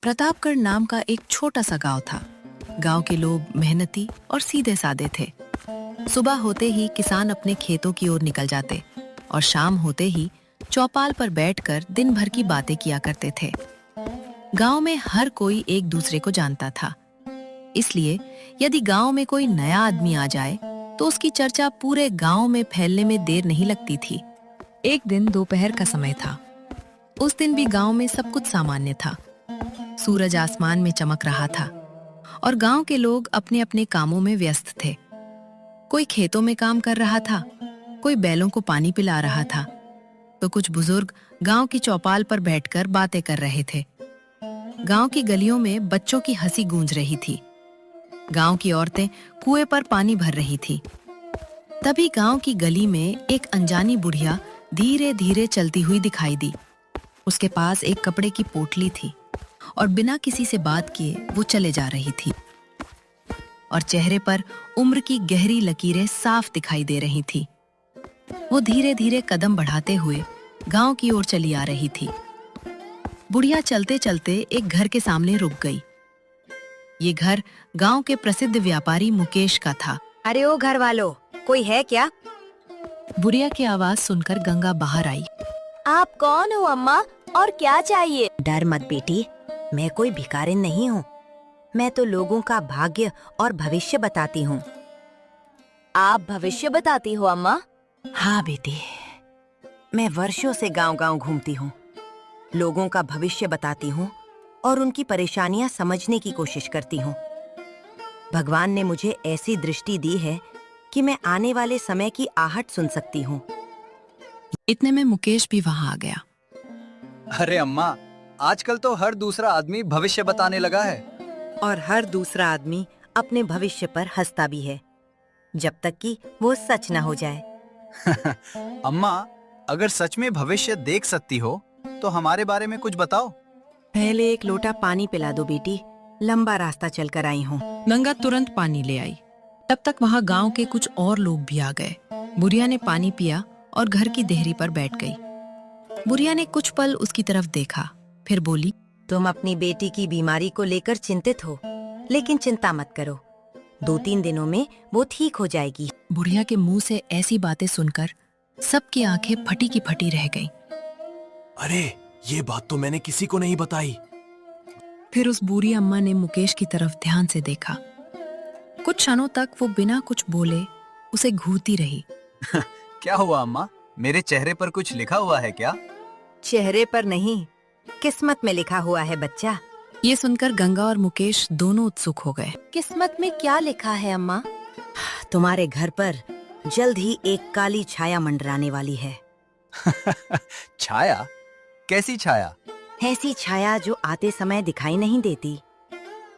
प्रतापगढ़ नाम का एक छोटा सा गांव था। गांव के लोग मेहनती और सीधे साधे थे। सुबह होते ही किसान अपने खेतों की ओर निकल जाते और शाम होते ही चौपाल पर बैठकर दिन भर की बातें किया करते थे। गांव में हर कोई एक दूसरे को जानता था, इसलिए यदि गांव में कोई नया आदमी आ जाए तो उसकी चर्चा पूरे गांव में फैलने में देर नहीं लगती थी। एक दिन दोपहर का समय था। उस दिन भी गांव में सब कुछ सामान्य था। सूरज आसमान में चमक रहा था और गांव के लोग अपने अपने कामों में व्यस्त थे। कोई खेतों में काम कर रहा था, कोई बैलों को पानी पिला रहा था, तो कुछ बुजुर्ग गांव की चौपाल पर बैठकर बातें कर रहे थे। गांव की गलियों में बच्चों की हंसी गूंज रही थी। गांव की औरतें कुएं पर पानी भर रही थी। तभी गांव की गली में एक अनजानी बुढ़िया धीरे धीरे चलती हुई दिखाई दी। उसके पास एक कपड़े की पोटली थी और बिना किसी से बात किए वो चले जा रही थी और चेहरे पर उम्र की गहरी लकीरें साफ दिखाई दे रही थी। वो धीरे धीरे कदम बढ़ाते हुए गांव की ओर चली आ रही थी। बुढ़िया चलते चलते एक घर के सामने रुक गई। ये घर गांव के प्रसिद्ध व्यापारी मुकेश का था। अरे ओ घर वालों, कोई है क्या? बुढ़िया की आवाज सुनकर गंगा बाहर आई। आप कौन हो अम्मा और क्या चाहिए? डर मत बेटी, मैं कोई भिखारिन नहीं हूँ। मैं तो लोगों का भाग्य और भविष्य बताती हूँ। आप भविष्य बताती हो अम्मा? हाँ बेटी, मैं वर्षों से गांव-गांव घूमती हूँ, लोगों का भविष्य बताती हूँ और उनकी परेशानियां समझने की कोशिश करती हूँ। भगवान ने मुझे ऐसी दृष्टि दी है कि मैं आने वाले समय की आहट सुन सकती हूँ। इतने में मुकेश भी वहां आ गया। अरे अम्मा, आजकल तो हर दूसरा आदमी भविष्य बताने लगा है। और हर दूसरा आदमी अपने भविष्य पर हंसता भी है, जब तक कि वो सच न हो जाए। अम्मा, अगर सच में भविष्य देख सकती हो तो हमारे बारे में कुछ बताओ। पहले एक लोटा पानी पिला दो बेटी, लंबा रास्ता चलकर आई हूँ। गंगा तुरंत पानी ले आई। तब तक वहां गांव के कुछ और लोग भी आ गए। बुढ़िया ने पानी पिया और घर की देहरी पर बैठ गई। बुढ़िया ने कुछ पल उसकी तरफ देखा, फिर बोली, तुम अपनी बेटी की बीमारी को लेकर चिंतित हो, लेकिन चिंता मत करो, 2-3 दिनों में वो ठीक हो जाएगी। बुढ़िया के मुंह से ऐसी बातें सुनकर सबकी आंखें फटी की फटी रह गईं। अरे, ये बात तो मैंने किसी को नहीं बताई। फिर उस बूढ़ी अम्मा ने मुकेश की तरफ ध्यान से देखा। कुछ क्षणों तक वो बिना कुछ बोले उसे घूरती रही। क्या हुआ अम्मा? मेरे चेहरे पर कुछ लिखा हुआ है क्या? चेहरे पर नहीं, किस्मत में लिखा हुआ है बच्चा। ये सुनकर गंगा और मुकेश दोनों उत्सुक हो गए। किस्मत में क्या लिखा है अम्मा? तुम्हारे घर पर जल्द ही एक काली छाया मंडराने वाली है। छाया? कैसी छाया? ऐसी छाया जो आते समय दिखाई नहीं देती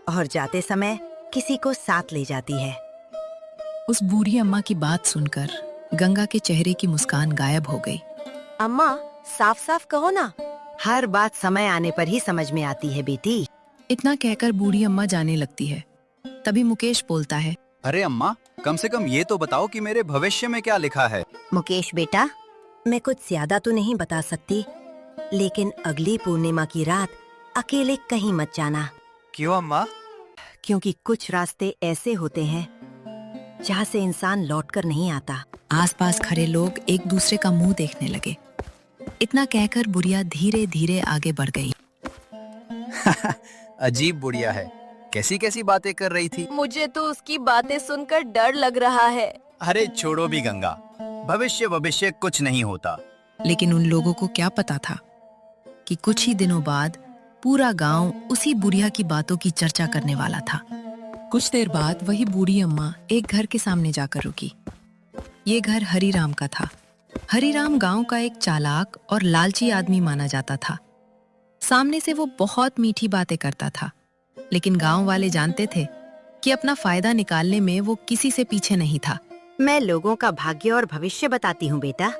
और जाते समय किसी को साथ ले जाती है। उस बूढ़ी अम्मा की बात सुनकर गंगा के चेहरे की मुस्कान गायब हो गई। अम्मा, साफ साफ कहो ना। हर बात समय आने पर ही समझ में आती है बेटी। इतना कहकर बूढ़ी अम्मा जाने लगती है। तभी मुकेश बोलता है, अरे अम्मा, कम से कम ये तो बताओ कि मेरे भविष्य में क्या लिखा है। मुकेश बेटा, मैं कुछ ज्यादा तो नहीं बता सकती, लेकिन अगली पूर्णिमा की रात अकेले कहीं मत जाना। क्यों अम्मा? क्योंकि कुछ रास्ते ऐसे होते हैं जहाँ से इंसान लौटकर नहीं आता। आसपास खड़े लोग एक दूसरे का मुंह देखने लगे। इतना कहकर बुढ़िया धीरे धीरे आगे बढ़ गई। अजीब बुढ़िया है, कैसी कैसी बातें कर रही थी। मुझे तो उसकी बातें सुनकर डर लग रहा है। अरे छोड़ो भी गंगा, भविष्य कुछ नहीं होता। लेकिन उन लोगों को क्या पता था कि कुछ ही दिनों बाद पूरा गांव उसी बुढ़िया की बातों की चर्चा करने वाला था। कुछ देर बाद वही बूढ़ी अम्मा एक घर के सामने जाकर रुकी। ये घर हरिराम का था। हरिराम गांव का एक चालाक और लालची आदमी माना जाता था। सामने से वो बहुत मीठी बातें करता था, लेकिन गांव वाले जानते थे कि अपना फायदा निकालने में वो किसी से पीछे नहीं था। मैं लोगों का भाग्य और भविष्य बताती हूँ बेटा।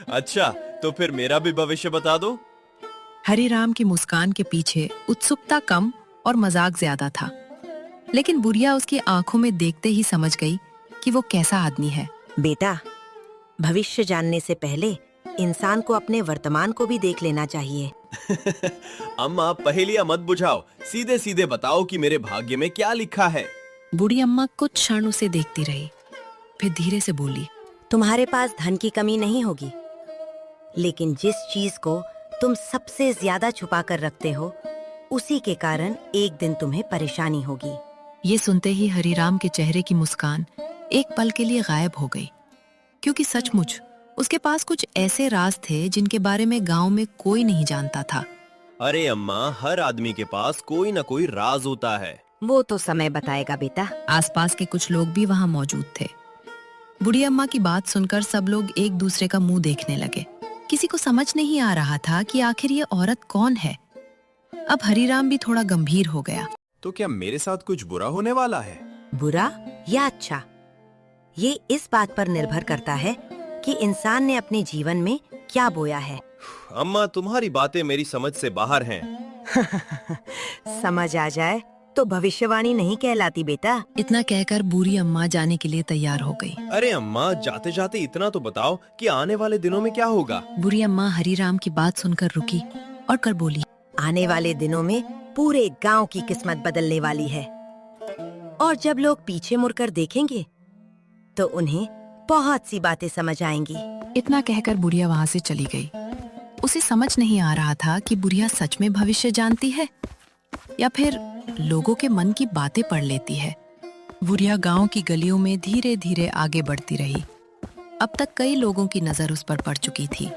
अच्छा, तो फिर मेरा भी भविष्य बता दो। हरिराम की मुस्कान के पीछे उत्सुकता कम और मजाक ज्यादा था, लेकिन बुढ़िया उसकी आंखों में देखते ही समझ गई कि वो कैसा आदमी है। बेटा, भविष्य जानने से पहले इंसान को अपने वर्तमान को भी देख लेना चाहिए। अम्मा पहेलियां मत बुझाओ, सीधे सीधे बताओ कि मेरे भाग्य में क्या लिखा है। बूढ़ी अम्मा कुछ क्षण उसे देखती रही, फिर धीरे से बोली, तुम्हारे पास धन की कमी नहीं होगी, लेकिन जिस चीज को तुम सबसे ज्यादा छुपा कर रखते हो, उसी के कारण एक दिन तुम्हें परेशानी होगी। ये सुनते ही हरिराम के चेहरे की मुस्कान एक पल के लिए गायब हो गई, क्योंकि सचमुच उसके पास कुछ ऐसे राज थे जिनके बारे में गांव में कोई नहीं जानता था। अरे अम्मा, हर आदमी के पास कोई ना कोई राज होता है। वो तो समय बताएगा बेटा। आसपास के कुछ लोग भी वहां मौजूद थे। बूढ़ी अम्मा की बात सुनकर सब लोग एक दूसरे का मुंह देखने लगे। किसी को समझ नहीं आ रहा था कि आखिर ये औरत कौन है। अब हरिराम भी थोड़ा गंभीर हो गया। तो क्या मेरे साथ कुछ बुरा होने वाला है? बुरा या अच्छा, ये इस बात पर निर्भर करता है कि इंसान ने अपने जीवन में क्या बोया है। अम्मा, तुम्हारी बातें मेरी समझ से बाहर हैं। समझ आ जाए तो भविष्यवाणी नहीं कहलाती बेटा। इतना कहकर बूढ़ी अम्मा जाने के लिए तैयार हो गई। अरे अम्मा, जाते जाते इतना तो बताओ कि आने वाले दिनों में क्या होगा। बूढ़ी अम्मा हरिराम की बात सुनकर रुकी और कर बोली, आने वाले दिनों में पूरे गांव की किस्मत बदलने वाली है, और जब लोग पीछे मुड़कर देखेंगे तो उन्हें बहुत सी बातें समझ आएंगी। इतना कहकर बुढ़िया वहां से चली गई। उसे समझ नहीं आ रहा था कि बुढ़िया सच में भविष्य जानती है या फिर लोगों के मन की बातें पढ़ लेती है। बुढ़िया गांव की गलियों में धीरे धीरे आगे बढ़ती रही। अब तक कई लोगों की नजर उस पर पड़ चुकी थी।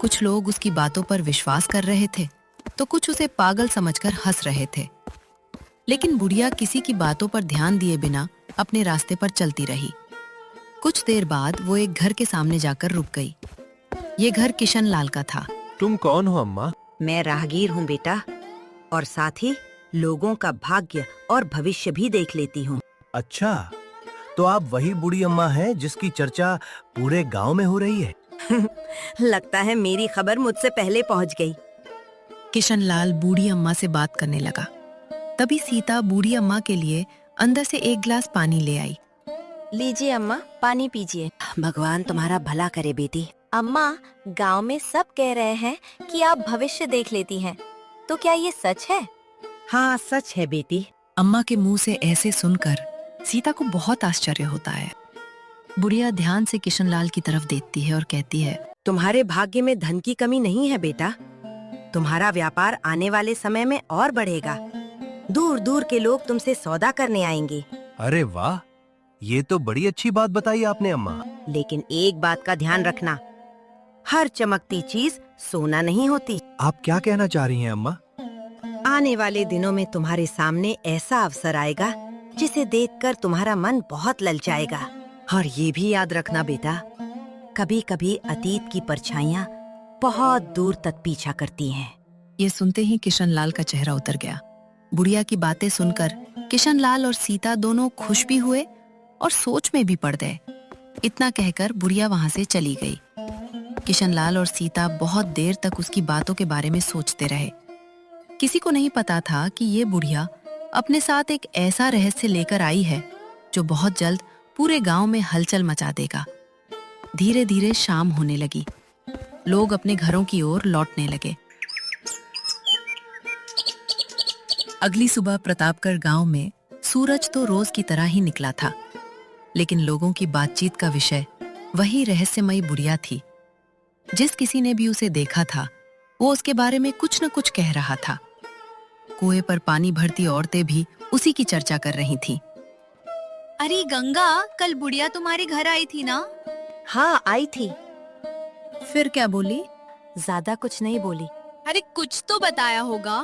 कुछ लोग उसकी बातों पर विश्वास कर रहे थे तो कुछ उसे पागल समझकर हंस रहे थे। लेकिन बुढ़िया किसी की बातों पर ध्यान दिए बिना अपने रास्ते पर चलती रही। कुछ देर बाद वो एक घर के सामने जाकर रुक गई। ये घर किशन लाल का था। तुम कौन हो अम्मा? मैं राहगीर हूँ बेटा, और साथ ही लोगों का भाग्य और भविष्य भी देख लेती हूँ। अच्छा, तो आप वही बूढ़ी अम्मा हैं जिसकी चर्चा पूरे गांव में हो रही है। लगता है मेरी खबर मुझसे पहले पहुँच गई। किशन लाल बूढ़ी अम्मा से बात करने लगा। तभी सीता बूढ़ी अम्मा के लिए अंदर से एक गिलास पानी ले आई। लीजिए अम्मा, पानी पीजिए। भगवान तुम्हारा भला करे बेटी। अम्मा, गांव में सब कह रहे हैं कि आप भविष्य देख लेती हैं, तो क्या ये सच है? हाँ, सच है बेटी। अम्मा के मुंह से ऐसे सुनकर सीता को बहुत आश्चर्य होता है। बुढ़िया ध्यान से किशन लाल की तरफ देखती है और कहती है, तुम्हारे भाग्य में धन की कमी नहीं है बेटा। तुम्हारा व्यापार आने वाले समय में और बढ़ेगा। दूर दूर के लोग तुमसे सौदा करने आएंगे। अरे वाह, ये तो बड़ी अच्छी बात बताई आपने अम्मा। लेकिन एक बात का ध्यान रखना, हर चमकती चीज सोना नहीं होती। आप क्या कहना चाह रही हैं अम्मा? आने वाले दिनों में तुम्हारे सामने ऐसा अवसर आएगा जिसे देखकर तुम्हारा मन बहुत ललचाएगा। और ये भी याद रखना बेटा, कभी कभी अतीत की परछाइयाँ बहुत दूर तक पीछा करती हैं। ये सुनते ही किशन लाल का चेहरा उतर गया। बुढ़िया की बातें सुनकर किशन लाल और सीता दोनों खुश भी हुए और सोच में भी पड़ गए। इतना कहकर बुढ़िया वहां से चली गई। किशन लाल और सीता बहुत देर तक उसकी बातों के बारे में सोचते रहे। किसी को नहीं पता था कि ये बुढ़िया अपने साथ एक ऐसा रहस्य लेकर आई है जो बहुत जल्द पूरे गांव में हलचल मचा देगा। धीरे धीरे शाम होने लगी। लोग अपने घरों की ओर लौटने लगे। अगली सुबह प्रतापगढ़ गांव में सूरज तो रोज की तरह ही निकला था, लेकिन लोगों की बातचीत का विषय वही रहस्यमयी बुढ़िया थी। जिस किसी ने भी उसे देखा था वो उसके बारे में कुछ न कुछ कह रहा था। कुएं पर पानी भरती औरतें भी उसी की चर्चा कर रही थीं। अरे गंगा, कल बुढ़िया तुम्हारे घर आई थी ना? हाँ, आई थी। फिर क्या बोली? ज्यादा कुछ नहीं बोली। अरे कुछ तो बताया होगा।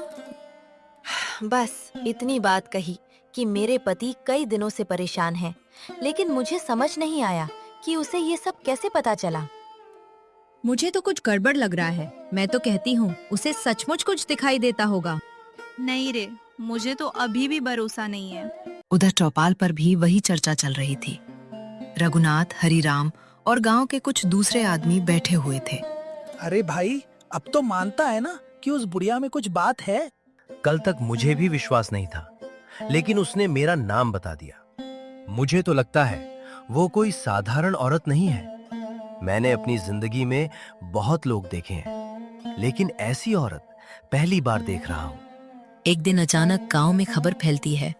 बस इतनी बात कही कि मेरे पति कई दिनों से परेशान हैं, लेकिन मुझे समझ नहीं आया कि उसे ये सब कैसे पता चला। मुझे तो कुछ गड़बड़ लग रहा है। मैं तो कहती हूँ उसे सचमुच कुछ दिखाई देता होगा। नहीं रे, मुझे तो अभी भी भरोसा नहीं है। उधर चौपाल पर भी वही चर्चा चल रही थी। रघुनाथ, हरिराम और गांव के कुछ दूसरे आदमी बैठे हुए थे। अरे भाई, अब तो मानता है ना कि उस बुढ़िया में कुछ बात है। कल तक मुझे भी विश्वास नहीं था, लेकिन उसने मेरा नाम बता दिया। मुझे तो लगता है वो कोई साधारण औरत नहीं है। मैंने अपनी जिंदगी में बहुत लोग देखे हैं, लेकिन ऐसी औरत पहली बार देख रहा हूँ। एक दिन अचानक गांव में खबर फैलती है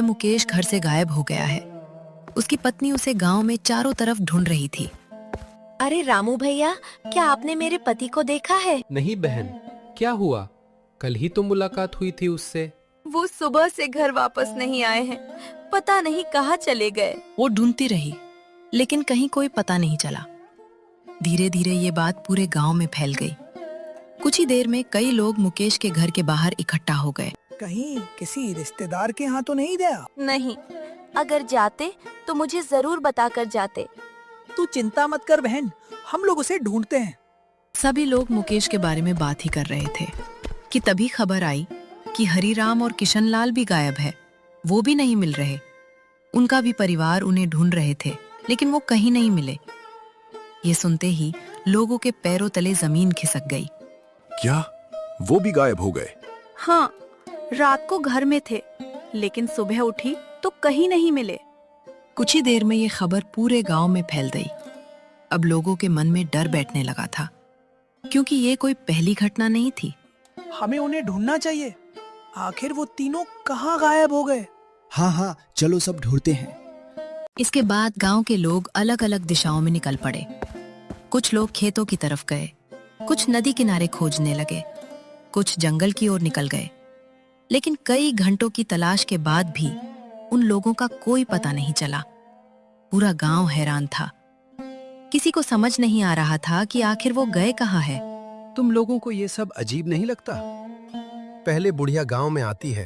मुकेश घर से गायब हो गया है। उसकी पत्नी उसे गांव में चारों तरफ ढूंढ रही थी। अरे रामू भैया, क्या आपने मेरे पति को देखा है? नहीं बहन, क्या हुआ? कल ही तो मुलाकात हुई थी उससे। वो सुबह से घर वापस नहीं आए हैं, पता नहीं कहाँ चले गए। वो ढूंढती रही लेकिन कहीं कोई पता नहीं चला। धीरे धीरे ये बात पूरे गांव में फैल गई। कुछ ही देर में कई लोग मुकेश के घर के बाहर इकट्ठा हो गए। कहीं किसी रिश्तेदार के यहाँ तो नहीं गया? नहीं, अगर जाते तो मुझे जरूर बता कर जाते। तू चिंता मत कर बहन, हम लोग उसे ढूंढते हैं। सभी लोग मुकेश के बारे में बात ही कर रहे थे कि तभी खबर आई कि हरिराम और किशनलाल भी गायब है। वो भी नहीं मिल रहे। उनका भी परिवार उन्हें ढूंढ रहे थे लेकिन वो कहीं नहीं मिले। ये सुनते ही लोगों के पैरों तले जमीन खिसक गई। क्या वो भी गायब हो गए? हाँ, रात को घर में थे लेकिन सुबह उठी तो कहीं नहीं मिले। कुछ ही देर में ये खबर पूरे गांव में फैल गई। अब लोगों के मन में डर बैठने लगा था क्योंकि ये कोई पहली घटना नहीं थी। हमें उन्हें ढूंढना चाहिए। आखिर वो तीनों कहाँ गायब हो गए? हाँ, चलो सब ढूंढते हैं। इसके बाद गांव के लोग अलग अलग दिशाओं में निकल पड़े। कुछ लोग खेतों की तरफ गए, कुछ नदी किनारे खोजने लगे, कुछ जंगल की ओर निकल गए। लेकिन कई घंटों की तलाश के बाद भी उन लोगों का कोई पता नहीं चला। पूरा गांव हैरान था। किसी को समझ नहीं आ रहा था कि आखिर वो गए कहाँ है। तुम लोगों को ये सब अजीब नहीं लगता? पहले बुढ़िया गांव में आती है,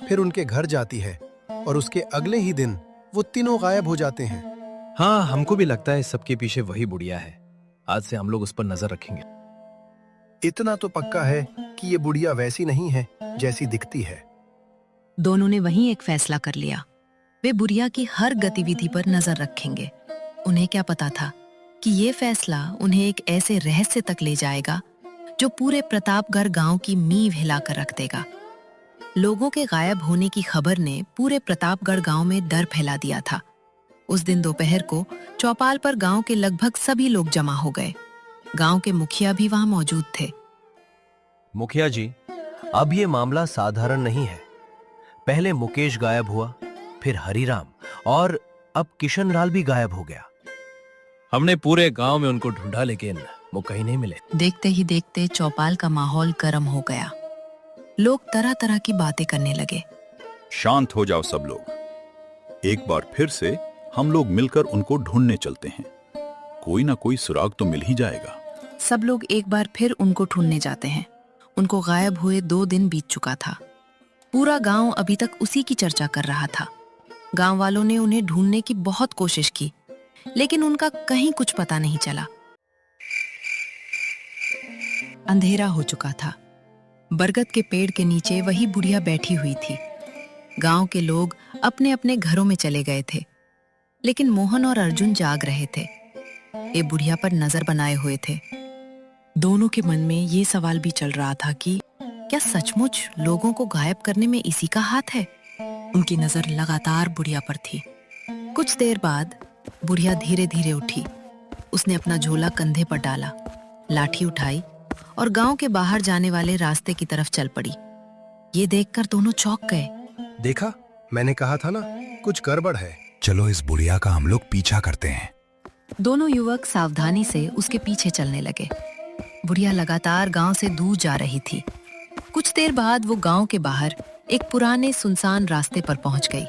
फिर उनके घर जाती है और उसके अगले ही दिन वो तीनों गायब हो जाते हैं। हाँ, हमको भी लगता है इस सबके पीछे वही बुढ़िया है। आज से हम लोग उस पर नजर रखेंगे। इतना तो पक्का है कि ये बुढ़िया वैसी नहीं है जैसी दिखती है। दोनों ने वहीं एक फैसला कर लिया। वे बुढ़िया की हर गतिविधि पर नजर रखेंगे। उन्हें क्या पता था कि ये फैसला उन्हें एक ऐसे रहस्य तक ले जाएगा जो पूरे प्रतापगढ़ गांव की नींव हिलाकर रख देगा। लोगों के गायब होने की खबर ने पूरे प्रतापगढ़ गांव में डर फैला दिया था। उस दिन दोपहर को चौपाल पर गांव के लगभग सभी लोग जमा हो गए। गांव के मुखिया भी वहां मौजूद थे। मुखिया जी, अब ये मामला साधारण नहीं है। पहले मुकेश गायब हुआ, फिर हरिराम और अब किशनलाल भी गायब हो गया। हमने पूरे गांव में उनको ढूंढा लेकिन वो कहीं नहीं मिले। देखते ही देखते चौपाल का माहौल गर्म हो गया। लोग तरह तरह की बातें करने लगे। शांत हो जाओ सब लोग। एक बार फिर से हम लोग मिलकर उनको ढूंढने चलते हैं। कोई ना कोई सुराग तो मिल ही जाएगा। सब लोग एक बार फिर उनको ढूंढने जाते हैं। उनको गायब हुए 2 दिन बीत चुका था। पूरा गांव अभी तक उसी की चर्चा कर रहा था। गांव वालों ने उन्हें ढूंढने की बहुत कोशिश की लेकिन उनका कहीं कुछ पता नहीं चला। अंधेरा हो चुका था। बरगद के पेड़ के नीचे वही बुढ़िया बैठी हुई थी। गांव के लोग अपने अपने घरों में चले गए थे लेकिन मोहन और अर्जुन जाग रहे थे। ये बुढ़िया पर नजर बनाए हुए थे। दोनों के मन में ये सवाल भी चल रहा था कि क्या सचमुच लोगों को गायब करने में इसी का हाथ है। उनकी नजर लगातार बुढ़िया पर थी। कुछ देर बाद बुढ़िया धीरे धीरे उठी। उसने अपना झोला कंधे पर डाला, लाठी उठाई और गांव के बाहर जाने वाले रास्ते की तरफ चल पड़ी। ये देखकर दोनों चौंक गए। देखा, मैंने कहा था ना, कुछ गड़बड़ है। चलो इस बुढ़िया का हम लोग पीछा करते हैं। दोनों युवक सावधानी से उसके पीछे चलने लगे। बुढ़िया लगातार गांव से दूर जा रही थी। कुछ देर बाद वो गांव के बाहर एक पुराने सुनसान रास्ते पर पहुंच गई।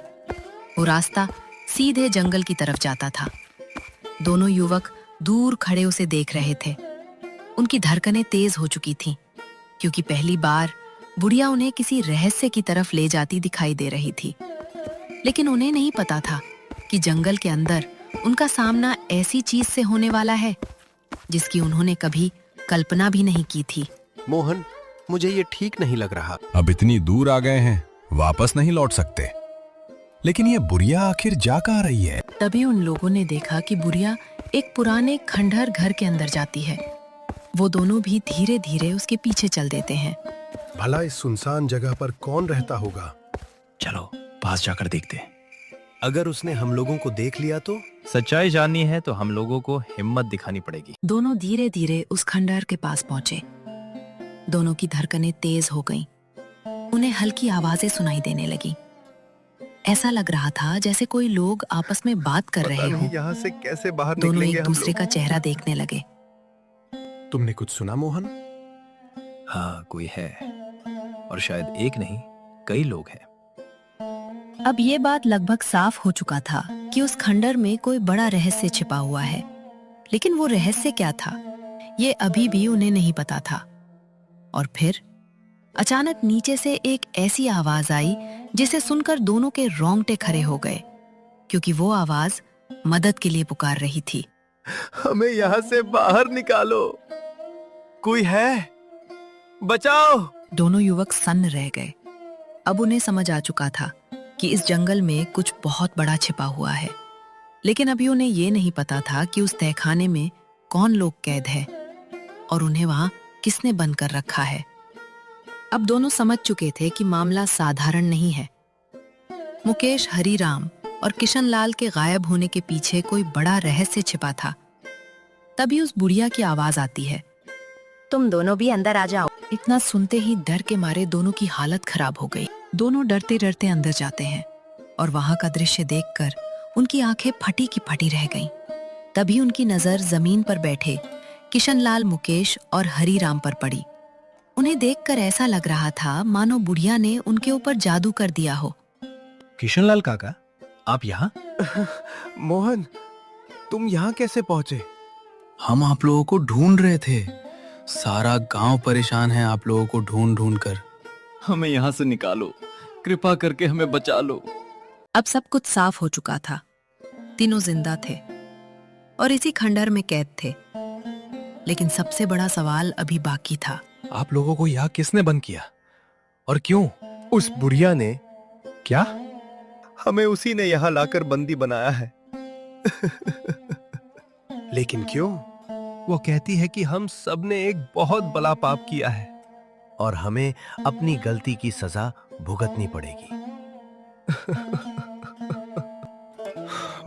वो रास्ता सीधे जंगल की तरफ जाता था। दोनों युवक दूर खड़े उसे देख रहे थे। उनकी धड़कनें तेज हो चुकी थीं, क्योंकि पहली बार बुढ़िया उन्हें किसी रहस्य की तरफ ले जाती दिखाई दे रही थी। लेकिन उन्हें नहीं पता था कि जंगल के अंदर उनका सामना ऐसी चीज से होने वाला है जिसकी उन्होंने कभी कल्पना भी नहीं की थी। मोहन, मुझे ये ठीक नहीं लग रहा। अब इतनी दूर आ गए हैं, वापस नहीं लौट सकते। लेकिन ये बुढ़िया आखिर जा कहाँ रही है? तभी उन लोगों ने देखा कि बुढ़िया एक पुराने खंडहर घर के अंदर जाती है। वो दोनों भी धीरे धीरे उसके पीछे चल देते हैं। भला इस सुनसान जगह पर कौन रहता होगा? चलो पास जाकर देखते हैं। अगर उसने हम लोगों को देख लिया तो? सच्चाई जाननी है तो हम लोगों को हिम्मत दिखानी पड़ेगी। दोनों धीरे धीरे उस खंडहर के पास पहुंचे। दोनों की धड़कनें तेज हो गईं। उन्हें हल्की आवाजें सुनाई देने लगी। ऐसा लग रहा था जैसे कोई लोग आपस में बात कर रहे हों। यहाँ से कैसे बाहर दोनों निकलेंगे एक हम दूसरे लोग? का चेहरा देखने लगे। तुमने कुछ सुना मोहन? हाँ, कोई है, और शायद एक नहीं, कई लोग हैं। अब ये बात लगभग साफ हो चुका था कि उस खंडर में कोई बड़ा रहस्य छिपा हुआ है, लेकिन वो रहस्य क्या था, ये अभी भी उन्हें नहीं पता था। और फिर अचानक नीचे से एक ऐसी आवाज आई जिसे सुनकर दोनों के रोंगटे खड़े हो गए, क्योंकि वो आवाज मदद के लिए पुकार रही थी। हमें यहाँ से बाहर निकालो, कोई है, बचाओ। दोनों युवक सन्न रह गए। अब उन्हें समझ आ चुका था कि इस जंगल में कुछ बहुत बड़ा छिपा हुआ है, लेकिन अभी उन्हें ये नहीं पता था कि उस तहखाने में कौन लोग कैद है और उन्हें वहां किसने बंद कर रखा है। अब दोनों समझ चुके थे कि मामला साधारण नहीं है। मुकेश, हरीराम और किशनलाल के गायब होने के पीछे कोई बड़ा रहस्य छिपा था। तभी उस बुढ़िया की आवाज आती है, तुम दोनों भी अंदर आ जाओ। इतना सुनते ही डर के मारे दोनों की हालत खराब हो गई। दोनों डरते डरते अंदर जाते हैं और वहां का दृश्य देखकर उनकी आंखें फटी की फटी रह गईं। तभी उनकी नजर जमीन पर बैठे किशनलाल, मुकेश और हरीराम पर पड़ी। उन्हें देखकर ऐसा लग रहा था मानो बुढ़िया ने उनके ऊपर जादू कर दिया हो। किशनलाल काका, आप यहाँ? मोहन, तुम यहाँ कैसे पहुंचे? हम आप लोगों को ढूंढ रहे थे। सारा गांव परेशान है आप लोगों को ढूंढ ढूंढ कर। हमें यहाँ से निकालो, कृपा करके हमें बचा लो। अब सब कुछ साफ हो चुका था। तीनों जिंदा थे और इसी खंडर में कैद थे, लेकिन सबसे बड़ा सवाल अभी बाकी था। आप लोगों को यहाँ किसने बंद किया और क्यों? उस बुढ़िया ने। क्या? हमें उसी ने यहाँ लाकर बंदी बनाया है। लेकिन क्यों? वो कहती है कि हम सब ने एक बहुत बड़ा पाप किया है और हमें अपनी गलती की सजा भुगतनी पड़ेगी।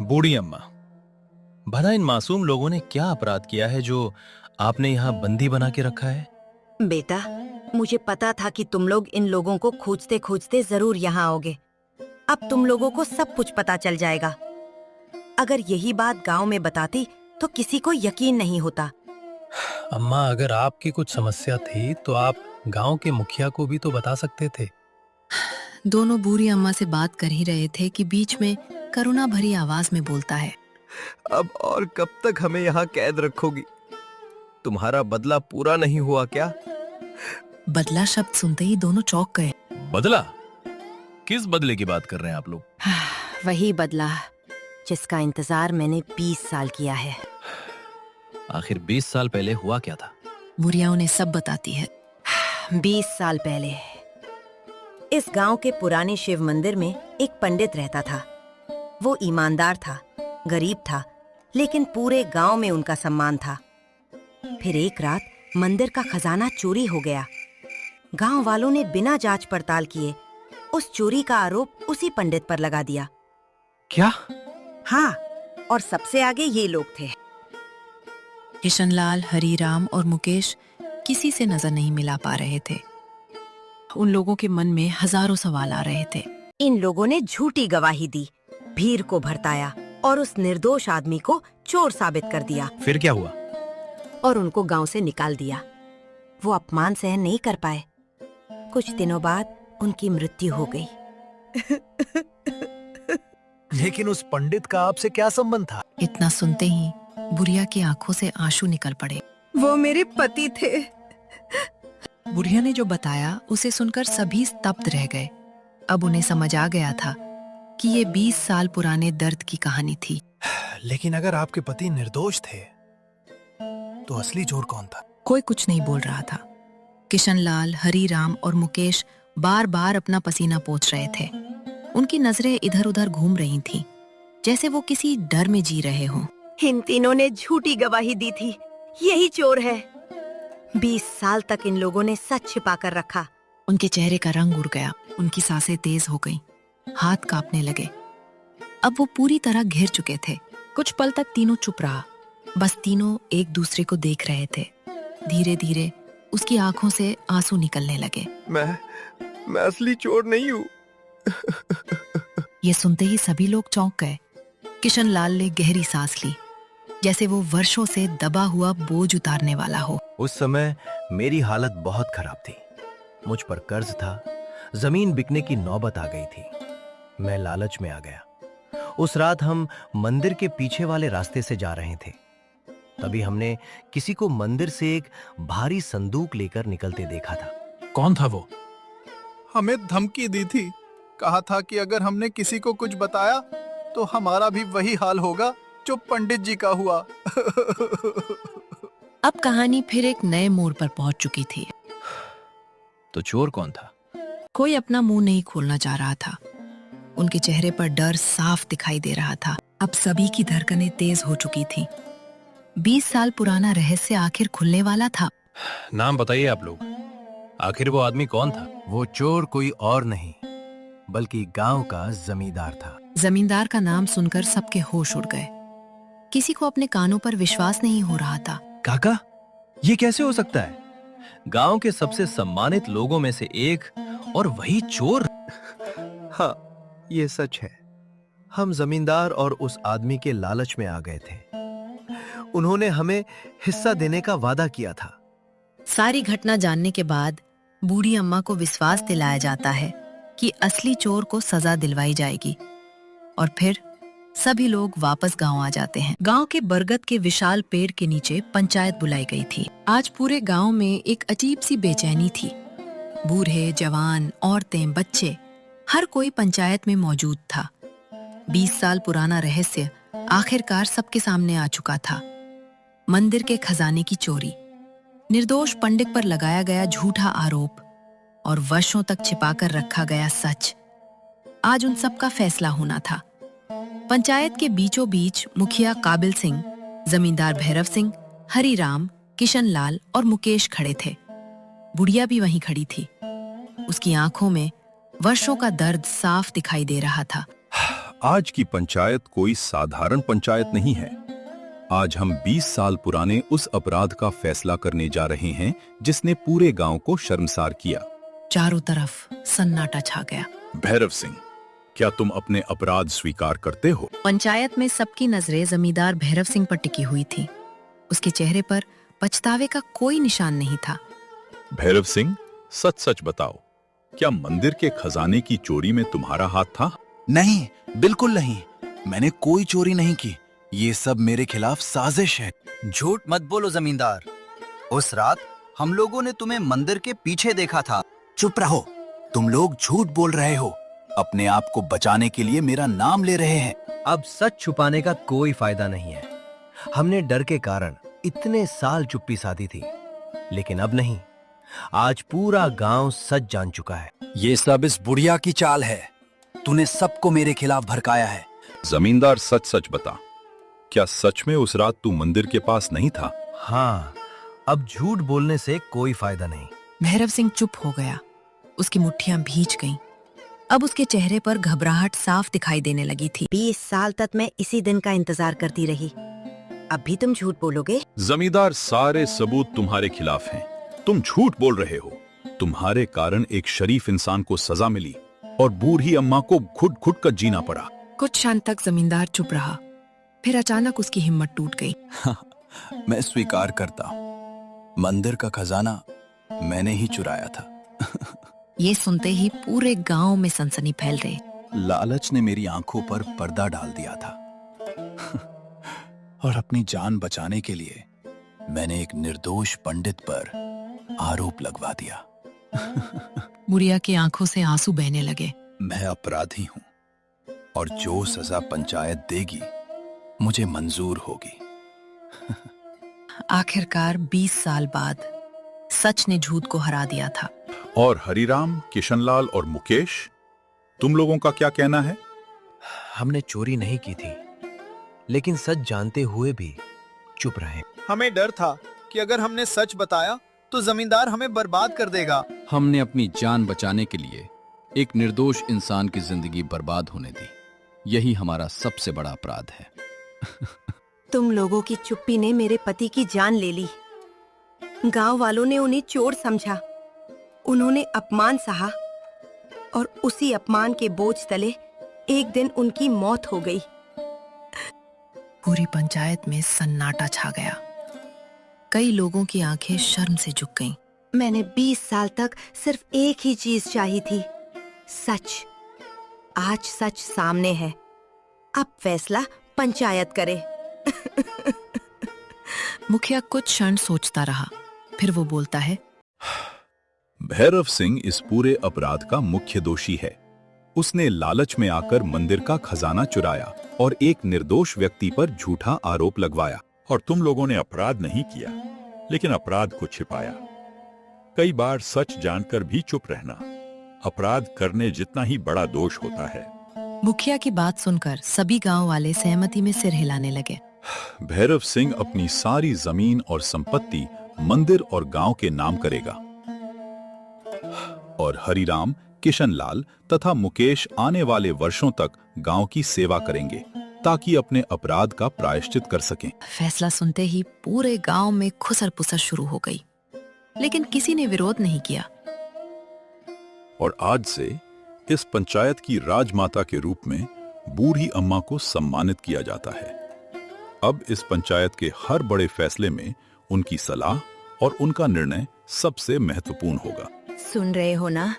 बूढ़ी अम्मा, भला इन मासूम लोगों ने क्या अपराध किया है जो आपने यहाँ बंदी बना के रखा है? बेटा, मुझे पता था कि तुम लोग इन लोगों को खोजते खोजते जरूर यहाँ आओगे। अब तुम लोगों को सब कुछ पता चल जाएगा। अगर यही बात गांव में बताती तो किसी को यकीन नहीं होता। अम्मा, अगर आपकी कुछ समस्या थी तो आप गांव के मुखिया को भी तो बता सकते थे। दोनों बूढ़ी अम्मा से बात कर ही रहे थे कि बीच में करुणा भरी आवाज में बोलता है, अब और कब तक हमें यहाँ कैद रखोगी? तुम्हारा बदला पूरा नहीं हुआ क्या? बदला शब्द सुनते ही दोनों चौंक गए। बदला? किस बदले की बात कर रहे हैं आप लोग? वही बदला जिसका इंतजार मैंने 20 साल किया है। आखिर 20 साल पहले हुआ क्या था? बुढ़िया उन्हें सब बताती है। 20 साल पहले इस गांव के पुराने शिव मंदिर में एक पंडित रहता था। वो ईमानदार था, गरीब था, लेकिन पूरे गांव में उनका सम्मान था। फिर एक रात मंदिर का खजाना चोरी हो गया। गांव वालों ने बिना जांच पड़ताल किए उस चोरी का आरोप उसी पंडित पर लगा दिया। क्या? हाँ, और सबसे आगे ये लोग थे। किशनलाल, हरीराम और मुकेश किसी से नजर नहीं मिला पा रहे थे। उन लोगों के मन में हजारों सवाल आ रहे थे। इन लोगों ने झूठी गवाही दी, भीड़ को भड़काया और उस निर्दोष आदमी को चोर साबित कर दिया। फिर क्या हुआ? और उनको गांव से निकाल दिया। वो अपमान सहन नहीं कर पाए। कुछ दिनों बाद उनकी मृत्यु हो गई। लेकिन उस पंडित का आपसे क्या संबंध था? इतना सुनते ही बुढ़िया की आंखों से आंसू निकल पड़े। वो मेरे पति थे। बुढ़िया ने जो बताया उसे सुनकर सभी स्तब्ध रह गए। अब उन्हें समझ आ गया था कि ये 20 साल पुराने दर्द की कहानी थी। लेकिन अगर आपके पति निर्दोष थे तो असली चोर कौन था? कोई कुछ नहीं बोल रहा था। किशनलाल, हरीराम और मुकेश बार बार अपना पसीना पोंछ रहे थे। उनकी नजरें इधर उधर घूम रही थीं, जैसे वो किसी डर में जी रहे हों। इन तीनों ने झूठी गवाही दी थी, यही चोर है। 20 साल तक इन लोगों ने सच छिपा कर रखा। उनके चेहरे का रंग उड़ गया, उनकी सांसें तेज हो गईं, हाथ कांपने लगे। अब वो पूरी तरह घिर चुके थे। कुछ पल तक तीनों चुप रहा, बस तीनों एक दूसरे को देख रहे थे। धीरे धीरे उसकी आंखों से आंसू निकलने लगे। मैं असली चोर नहीं हूँ। ये सुनते ही सभी लोग चौंक गए। किशन लाल ने गहरी सांस ली, जैसे वो वर्षों से दबा हुआ बोझ उतारने वाला हो। उस समय मेरी हालत बहुत खराब थी। मुझ पर कर्ज था, जमीन बिकने की नौबत आ गई थी। मैं लालच में आ गया। उस रात हम मंदिर के पीछे वाले रास्ते से जा रहे थे। तभी हमने किसी को मंदिर से एक भारी संदूक लेकर निकलते देखा था। कौन था वो? हमें धमकी दी थी, कहा था कि अगर हमने किसी को कुछ बताया तो हमारा भी वही हाल होगा जो पंडित जी का हुआ। अब कहानी फिर एक नए मोड़ पर पहुंच चुकी थी। तो चोर कौन था? कोई अपना मुंह नहीं खोलना चाह रहा था। उनके चेहरे पर डर साफ दिखाई दे रहा था। अब सभी की धड़कनें तेज हो चुकी थीं। 20 साल पुराना रहस्य आखिर खुलने वाला था। नाम बताइए आप लोग, आखिर वो आदमी कौन था? वो चोर कोई और नहीं बल्कि गांव का जमींदार था। जमींदार का नाम सुनकर सबके होश उड़ गए। किसी को अपने कानों पर विश्वास नहीं हो रहा था। काका, ये कैसे हो सकता है? गांव के सबसे सम्मानित लोगों में से एक और वही चोर? हाँ, ये सच है। हम जमींदार और उस आदमी के लालच में आ गए थे। उन्होंने हमें हिस्सा देने का वादा किया था। सारी घटना जानने के बाद बूढ़ी अम्मा को विश्वास दिलाया जाता है कि असली चोर को सजा दिलवाई जाएगी और फिर सभी लोग वापस गांव आ जाते हैं। गांव के बरगद के विशाल पेड़ के नीचे पंचायत बुलाई गई थी। आज पूरे गांव में एक अजीब सी बेचैनी थी। बूढ़े, जवान, औरतें, बच्चे, हर कोई पंचायत में मौजूद था। 20 साल पुराना रहस्य आखिरकार सबके सामने आ चुका था। मंदिर के खजाने की चोरी, निर्दोष पंडित पर लगाया गया झूठा आरोप और वर्षों तक छिपाकर रखा गया सच। आज उन सब का फैसला होना था। पंचायत के बीचों बीच मुखिया काबिल सिंह, जमींदार भैरव सिंह, हरिराम, किशन लाल और मुकेश खड़े थे। बुढ़िया भी वहीं खड़ी थी। उसकी आंखों में वर्षों का दर्द साफ दिखाई दे रहा था। आज की पंचायत कोई साधारण पंचायत नहीं है। आज हम 20 साल पुराने उस अपराध का फैसला करने जा रहे हैं जिसने पूरे गांव को शर्मसार किया। चारों तरफ सन्नाटा छा गया। भैरव सिंह, क्या तुम अपने अपराध स्वीकार करते हो? पंचायत में सबकी नजरें जमींदार भैरव सिंह पर टिकी हुई थी। उसके चेहरे पर पछतावे का कोई निशान नहीं था। भैरव सिंह, सच सच बताओ, क्या मंदिर के खजाने की चोरी में तुम्हारा हाथ था? नहीं, बिल्कुल नहीं। मैंने कोई चोरी नहीं की। ये सब मेरे खिलाफ साजिश है। झूठ मत बोलो जमींदार। उस रात हम लोगों ने तुम्हें मंदिर के पीछे देखा था। चुप रहो, तुम लोग झूठ बोल रहे हो। अपने आप को बचाने के लिए मेरा नाम ले रहे हैं। अब सच छुपाने का कोई फायदा नहीं है। हमने डर के कारण इतने साल चुप्पी साधी थी, लेकिन अब नहीं। आज पूरा गांव सच जान चुका है। ये सब इस बुढ़िया की चाल है। तूने सबको मेरे खिलाफ भड़काया है। जमींदार, सच सच बता, क्या सच में उस रात तू मंदिर के पास नहीं था? हाँ, अब झूठ बोलने से कोई फायदा नहीं। भैरव सिंह चुप हो गया। उसकी मुट्ठियां भींच गईं। अब उसके चेहरे पर घबराहट साफ दिखाई देने लगी थी। 20 साल तक मैं इसी दिन का इंतजार करती रही। अब भी तुम झूठ बोलोगे? जमींदार, सारे सबूत तुम्हारे खिलाफ हैं। तुम झूठ बोल रहे हो। तुम्हारे कारण एक शरीफ इंसान को सजा मिली और बूढ़ी अम्मा को घुट घुट कर जीना पड़ा। कुछ क्षण तक जमींदार चुप रहा, फिर अचानक उसकी हिम्मत टूट गई। मैं स्वीकार करता हूँ, मंदिर का खजाना मैंने ही चुराया था। ये सुनते ही पूरे गांव में सनसनी फैल रही। लालच ने मेरी आंखों पर पर्दा डाल दिया था और अपनी जान बचाने के लिए मैंने एक निर्दोष पंडित पर आरोप लगवा दिया। बुढ़िया की आंखों से आंसू बहने लगे। मैं अपराधी हूं और जो सजा पंचायत देगी मुझे मंजूर होगी। आखिरकार 20 साल बाद सच ने झूठ को हरा दिया था। और हरिराम, किशनलाल और मुकेश, तुम लोगों का क्या कहना है? हमने चोरी नहीं की थी, लेकिन सच जानते हुए भी चुप रहे। हमें डर था कि अगर हमने सच बताया तो जमींदार हमें बर्बाद कर देगा। हमने अपनी जान बचाने के लिए एक निर्दोष इंसान की जिंदगी बर्बाद होने दी। यही हमारा सबसे बड़ा अपराध है। तुम लोगों की चुप्पी ने मेरे पति की जान ले ली। गांव वालों ने उन्हें चोर समझा। उन्होंने अपमान सहा और उसी अपमान के बोझ तले एक दिन उनकी मौत हो गई। पूरी पंचायत में सन्नाटा छा गया। कई लोगों की आंखें शर्म से झुक गईं। मैंने 20 साल तक सिर्फ एक ही चीज चाही थी, सच। आज सच सामने है। अब फैसला पंचायत करे। मुखिया कुछ क्षण सोचता रहा, फिर वो बोलता है, भैरव सिंह इस पूरे अपराध का मुख्य दोषी है। उसने लालच में आकर मंदिर का खजाना चुराया और एक निर्दोष व्यक्ति पर झूठा आरोप लगवाया। और तुम लोगों ने अपराध नहीं किया, लेकिन अपराध को छिपाया। कई बार सच जानकर भी चुप रहना अपराध करने जितना ही बड़ा दोष होता है। मुखिया की बात सुनकर सभी गांव वाले सहमति में सिर हिलाने लगे। भैरव सिंह अपनी सारी जमीन और संपत्ति मंदिर और गांव के नाम करेगा और हरिराम, किशनलाल तथा मुकेश आने वाले वर्षों तक गांव की सेवा करेंगे ताकि अपने अपराध का प्रायश्चित कर सकें। फैसला सुनते ही पूरे गांव में खुसर पुसर शुरू हो गई, लेकिन किसी ने विरोध नहीं किया। और आज से इस पंचायत की राजमाता के रूप में बूढ़ी अम्मा को सम्मानित किया जाता है। अब इस पंचायत के हर बड़े फैसले में उनकी सलाह और उनका निर्णय सबसे महत्वपूर्ण होगा। सुन रहे हो ना?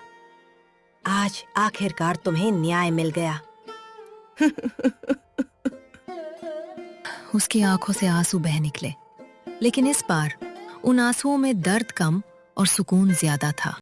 आज आखिरकार तुम्हें न्याय मिल गया। उसकी आंखों से आंसू बह निकले, लेकिन इस बार उन आंसुओं में दर्द कम और सुकून ज्यादा था।